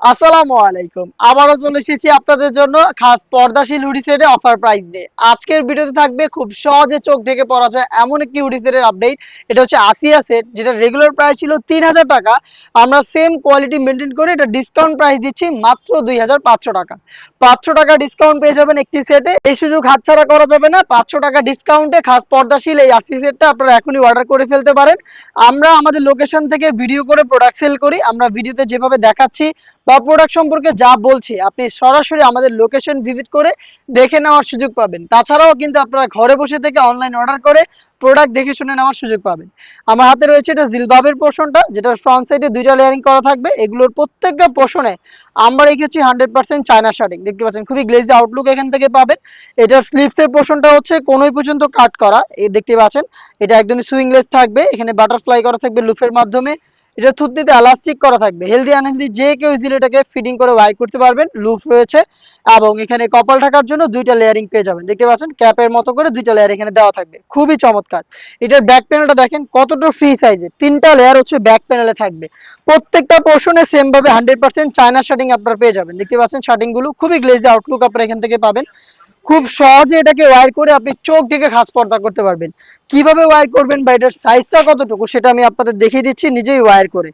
আসসালামু আলাইকুম। আবারও চলে এসেছি আপনাদের জন্য খাস পর্দাশীল হুডি সেটে অফার প্রাইস নিয়ে। আজকের ভিডিওতে থাকবে খুব সহজে চোখ ঢেকে পরা যায় এমন একটি হুডি সেটের আপডেট। এটা হচ্ছে আসিয়া সেট, যেটা রেগুলার প্রাইস ছিল ৩,০০০ টাকা। আমরা সেম কোয়ালিটি মেনটেন করে এটা ডিসকাউন্ট প্রাইস দিচ্ছি মাত্র ২,৫০০ টাকা। ৫০০ টাকা ডিসকাউন্ট পেয়ে যাবেন একটি সেটে। এই সুযোগ হাতছাড়া করা যাবে না। ৫০০ টাকা ডিসকাউন্টে খাস পর্দাশীল এই আসিয়া সেটটা আপনারা এখনই অর্ডার করে ফেলতে পারেন। আমরা আমাদের লোকেশন থেকে ভিডিও করে প্রোডাক্ট সেল করি। আমরা ভিডিওতে যেভাবে দেখাচ্ছি বা প্রোডাক্ট সম্পর্কে যা বলছি, আপনি সরাসরি আমাদের লোকেশন ভিজিট করে দেখে নেওয়ার সুযোগ পাবেন। তাছাড়াও কিন্তু আপনারা ঘরে বসে থেকে অনলাইন অর্ডার করে প্রোডাক্ট দেখে শুনে নেওয়ার সুযোগ পাবেন। আমার হাতে রয়েছে এটা জিলবাবের পোর্শনটা, যেটার ফ্রন্ট সাইডে দুইটা লেয়ারিং করা থাকবে। এগুলোর প্রত্যেকটা পোর্শনে আমরা রেখেছি 100% চায়না শার্টিং। দেখতে পাচ্ছেন খুবই গ্লেজি আউটলুক এখান থেকে পাবেন। এটার স্লিভসের পোর্শনটা হচ্ছে কোনোই পর্যন্ত কাট করা, এই দেখতে পাচ্ছেন। এটা একদমই সুইংলেস থাকবে, এখানে বাটারফ্লাই করা থাকবে লুফের মাধ্যমে। এটা থুতনিতে এলাস্টিক করা থাকবে। হেলদি আনহেলদি যে কেউ ইজিলি এটাকে ফিটিং করে ওয়াই করতে পারবেন। লুফ রয়েছে এবং এখানে কপাল ঢাকার জন্য দুইটা লেয়ারিং পেয়ে যাবেন। দেখতে পাচ্ছেন ক্যাপের মতো করে দুইটা লেয়ার এখানে দেওয়া থাকবে, খুবই চমৎকার। এটার ব্যাক প্যানেলটা দেখেন কতটা ফ্রি সাইজের, তিনটা লেয়ার হচ্ছে ব্যাক প্যানেলে থাকবে। প্রত্যেকটা পোর্শনে সেম ভাবে 100% চায়না শার্টিং আপনারা পেয়ে যাবেন। দেখতে পাচ্ছেন শার্টিং গুলো খুবই গ্লেজি আউটলুক আপনারা এখান থেকে পাবেন। খুব সহজে এটাকে ওয়্যার করে আপনি চোখ ঢেকে খাস পর্দা করতে পারবেন। কিভাবে ওয়্যার করবেন বা এটার সাইজটা কতটুকু সেটা আমি আপনাদের দেখিয়ে দিচ্ছি নিজেই ওয়্যার করে।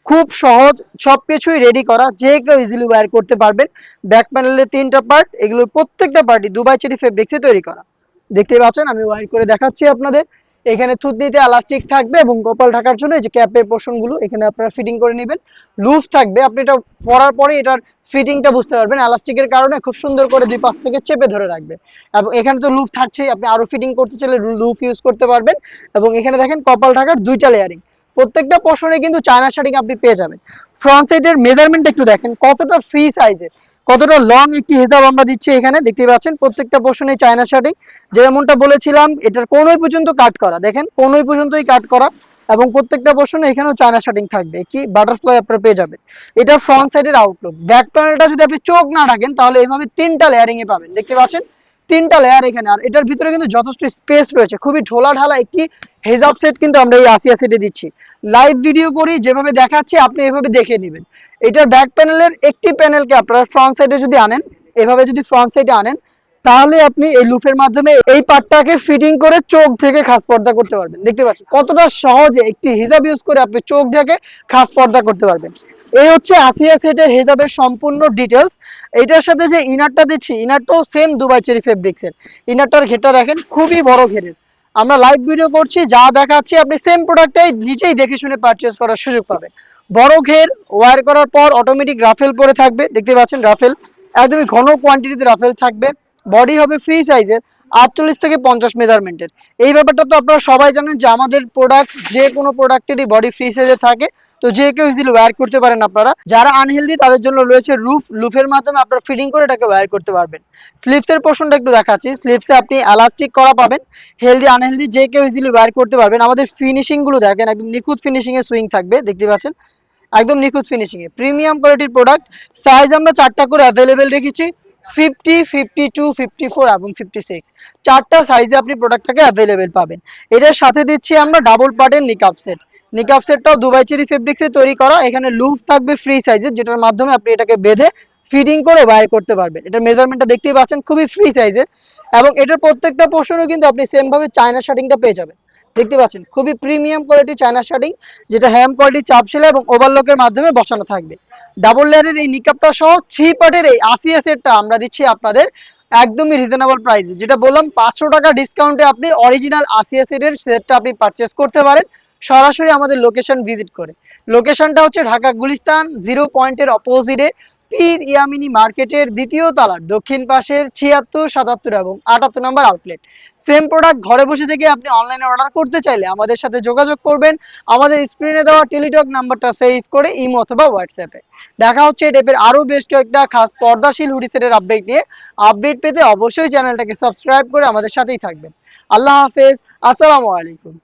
খুব সহজ, সবকিছুই রেডি করা, যে কেউ ইজিলি ওয়্যার করতে পারবেন। ব্যাক প্যানেলের তিনটা পার্ট, এগুলোর প্রত্যেকটা পার্টই দুবাই চেরি ফেব্রিক্সে তৈরি করা। দেখতে পাচ্ছেন আমি ওয়্যার করে দেখাচ্ছি আপনাদের। এখানে থুতনিতে এলাস্টিক থাকবে এবং কপাল ঢাকার জন্য এই যে ক্যাপের পোর্শন গুলো এখানে আপনারা ফিটিং করে নেবেন। লুজ থাকবে, আপনি এটা পরার পরে এটার ফিটিংটা বুঝতে পারবেন। এলাস্টিকের কারণে খুব সুন্দর করে দুই পাশ থেকে চেপে ধরে রাখবে। এবং এখানে তো লুপ থাকছেই, আপনি আরো ফিটিং করতে চাইলে লুপ ইউজ করতে পারবেন। এবং এখানে দেখেন কপাল ঢাকার দুইটা লেয়ারিং, প্রত্যেকটা পোর্শনে কিন্তু চায়না শার্টিং আপনি পেয়ে যাবেন। ফ্রন্ট সাইডের মেজারমেন্ট একটু দেখেন কতটা ফ্রি সাইজের, কতটা লং একটি হেজাব আমরা দিচ্ছি এখানে। দেখতে পাচ্ছেন প্রত্যেকটা পোর্শনে চায়না শার্টিং, যেমনটা বলেছিলাম এটার কোনই পর্যন্ত কাট করা, দেখেন কোনই পর্যন্তই কাট করা। এবং প্রত্যেকটা পোর্শনে এখানেও চায়না শার্টিং থাকবে, কি বাটারফ্লাই আপনারা পেয়ে যাবেন। এটা ফ্রন্ট সাইডের আউটলুক। ব্যাক প্যানেলটা যদি আপনি চোখ না রাখেন তাহলে এভাবে তিনটা লেয়ারিং এ পাবেন। দেখতে পাচ্ছেন তিনটা লেয়ার এখানে, আর এটার ভিতরে কিন্তু যথেষ্ট স্পেস রয়েছে। খুবই ঢোলা ঢালা একটি হেজাব সেট কিন্তু আমরা এই আসিয়া সেটে দিচ্ছি। লাইভ ভিডিও করি, যেভাবে দেখাচ্ছি আপনি এভাবে দেখে নেবেন। এটার ব্যাক প্যানেলের একটি প্যানেলকে আপনারা ফ্রন্ট সাইডে যদি আনেন, এভাবে যদি ফ্রন্ট সাইডে আনেন, তাহলে আপনি এই লুপের মাধ্যমে এই পার্টটাকে ফিটিং করে চোখ থেকে খাস পর্দা করতে পারবেন। দেখতে পাচ্ছেন কতটা সহজে একটি হিজাব ইউজ করে আপনি চোখ থেকে খাস পর্দা করতে পারবেন। এই হচ্ছে আসিয়া সেটের হিজাবের সম্পূর্ণ ডিটেলস। এটার সাথে যে ইনারটা দিচ্ছি, ইনারটাও সেম দুবাই চেরি ফেব্রিক্সের। ইনারটার ঘেরটা দেখেন খুবই বড় ঘেরের। আমরা লাইভ ভিডিও করছি, যা দেখাচ্ছি আপনি সেম প্রোডাক্টটাই নিজেই দেখে শুনে পারচেজ করার সুযোগ পাবেন। বড় ঘের, ওয়্যার করার পর অটোমেটিক রাফেল পরে থাকবে। দেখতে পাচ্ছেন রাফেল একদমই ঘন কোয়ান্টিটিতে রাফেল থাকবে। বডি হবে ফ্রি সাইজের, 48 থেকে 50 মেজারমেন্টের। এই ব্যাপারটা তো আপনারা সবাই জানেন যে আমাদের প্রোডাক্ট যে কোনো প্রোডাক্টেরই বডি ফ্রি সাইজে থাকে, তো যে কেউ ইজিলি ওয়্যার করতে পারেন। আপনারা যারা আনহেলদি তাদের জন্য রয়েছে লুফের মাধ্যমে আপনারা ফিটিং করে এটাকে ওয়্যার করতে পারবেন। স্লিপসের পোর্শনটা একটু দেখাচ্ছি। স্লিপসে আপনি এলাস্টিক করা পাবেন। হেলদি আনহেলদি যে কেউ ইজিলি ওয়্যার করতে পারবেন। আমাদের ফিনিশিং গুলো দেখেন একদম নিখুঁত ফিনিশিং এ সুইং থাকবে। দেখতে পাচ্ছেন একদম নিখুঁত ফিনিশিং এ প্রিমিয়াম কোয়ালিটির প্রোডাক্ট। সাইজ আমরা চারটা করে অ্যাভেলেবেল রেখেছি, 50, 52, 54 এবং 56। চারটা সাইজে আপনি প্রোডাক্টটাকে অ্যাভেলেবেল পাবেন। এটার সাথে দিচ্ছি আমরা ডাবল পার্টের নিকাপ সেট। নিকাপ সেটটাও দুবাই চেরি ফেব্রিক্সে তৈরি করা। এখানে লুপ থাকবে ফ্রি সাইজের, যেটার মাধ্যমে আপনি এটাকে বেঁধে ফিটিং করে ওয়্যার করতে পারবেন। এটার মেজারমেন্টটা দেখতেই পাচ্ছেন খুবই ফ্রি সাইজের। এবং এটার প্রত্যেকটা পোর্শনেও কিন্তু আপনি সেম ভাবে চায়না শার্টিংটা পেয়ে যাবেন। দেখতে পাচ্ছেন খুবই প্রিমিয়াম কোয়ালিটি চায়না শার্টিং, যেটা হ্যাম কোয়ালিটি চাপ সেলাই এবং ওভারলকের মাধ্যমে বসানো থাকবে। ডাবল লেয়ারের এই নিকাপটা সহ 3 পার্টের এই আসিয়া সেটটা আমরা দিচ্ছি আপনাদের একদমই রিজনেবল প্রাইসে। যেটা বললাম 500 টাকা ডিসকাউন্টে আপনি অরিজিনাল আসিয়া সেটের সেটটা আপনি পারচেস করতে পারেন সরাসরি আমাদের লোকেশন ভিজিট করে। লোকেশনটা হচ্ছে ঢাকা গুলিস্তান 0 পয়েন্টের অপোজিটে পীর ইয়ামিনী মার্কেটের দ্বিতীয় তলার দক্ষিণ পাশের 76, 77 এবং 78 নম্বর আউটলেট। সেম প্রোডাক্ট ঘরে বসে থেকে আপনি অনলাইনে অর্ডার করতে চাইলে আমাদের সাথে যোগাযোগ করবেন। আমাদের স্ক্রিনে দেওয়া টেলিটক নাম্বারটা সেভ করে ইমো অথবা হোয়াটসঅ্যাপে। দেখা হচ্ছে এই টাইপের আরো বেশ কয়েকটা খাস পর্দাশীল হুডি সেটের আপডেট নিয়ে। আপডেট পেতে অবশ্যই চ্যানেলটাকে সাবস্ক্রাইব করে আমাদের সাথেই থাকবেন। আল্লাহ হাফেজ, আসসালামু আলাইকুম।